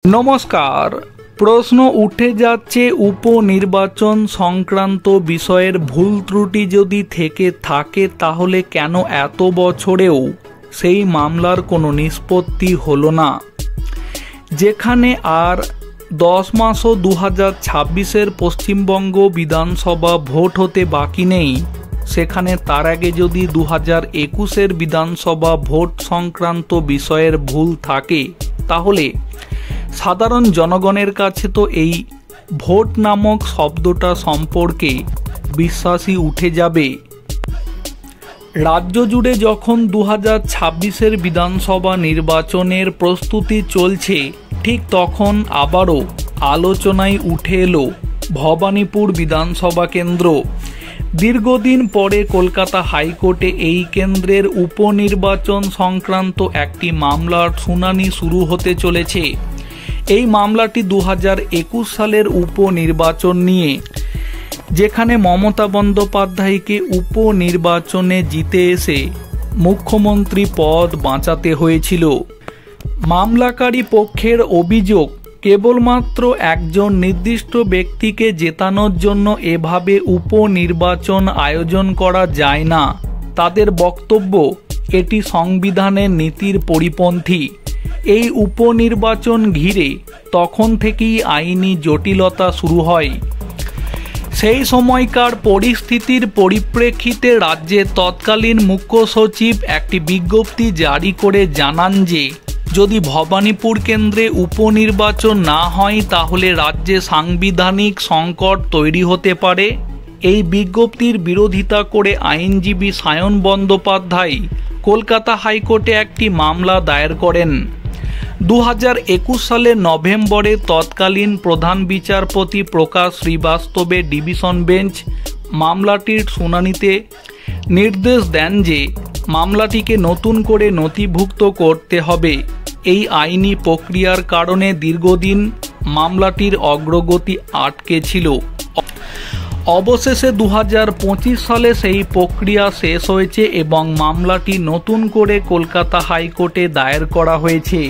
नमस्कार। प्रश्न उठे जाच्छे उपनिर्वाचन संक्रांत विषयेर भूल त्रुटि यदि थेके थाके ताहले केन एत बछरेও सेई मामलार कोनो निष्पत्ति हलो ना। जेखाने आर 10 मासो 2026 पश्चिमबंग विधानसभा भोट होते बाकी नेই सेखाने तार आगे यदि 2021 विधानसभा भोट संक्रांत विषयेर भूल थाके ताहले साधारण जनगणेर काछे तो एई भोट नामक शब्दटा सम्पर्के विश्वासई उठे जाबे। राज्य जुड़े जखन 2026 विधानसभा निर्वाचनेर प्रस्तुति चलछे ठीक तखन आबारो आलोचनाय उठे एलो भवानीपुर विधानसभा केंद्र। दीर्घदिन परे कलकाता हाईकोर्टे एई केंद्रेर उपनिर्वाचन संक्रांत एकटी मामलार शुनानी शुरू होते चलेछे। এই মামলাটি 2021 সালের উপনির্বাচন নিয়ে, যেখানে মমতা বন্দ্যোপাধ্যায়কে উপনির্বাচনে জিতে এসে মুখ্যমন্ত্রী পদ বাঁচাতে হয়েছিল। মামলাকারী পক্ষের অভিযোগ, কেবলমাত্র একজন নির্দিষ্ট ব্যক্তিকে জেতানোর জন্য এভাবে উপনির্বাচন আয়োজন করা যায় না। তাদের বক্তব্য, এটি সংবিধানের নীতির পরিপন্থী। এই উপনির্বাচন ঘিরে তখন থেকেই আইনি জটিলতা শুরু হয়। সেই সময়কার পরিস্থিতির পরিপ্রেক্ষিতে রাজ্যের তৎকালীন মুখ্য সচিব একটি বিজ্ঞপ্তি জারি করে জানান যে যদি ভবানীপুর কেন্দ্রে উপনির্বাচন না হয় তাহলে রাজ্যে সাংবিধানিক সংকট তৈরি হতে পারে। এই বিজ্ঞপ্তির বিরোধিতা করে আইনজীবী সায়ন বন্দ্যোপাধ্যায় কলকাতা হাইকোর্টে একটি মামলা দায়ের করেন। 2021 সালের নভেম্বরে তৎকালীন প্রধান বিচারপতি প্রকাশ শ্রীবাস্তবের ডিভিশন বেঞ্চ মামলাটির শুনানিতে নির্দেশ দেন যে মামলাটিকে নতুন করে নথিভুক্ত করতে হবে। এই আইনি প্রক্রিয়ার কারণে দীর্ঘদিন মামলাটির অগ্রগতি আটকে ছিল। অবশেষে 2025 সালে সেই প্রক্রিয়া শেষ হয়েছে এবং মামলাটি নতুন করে কলকাতা হাইকোর্টে দায়ের করা হয়েছে।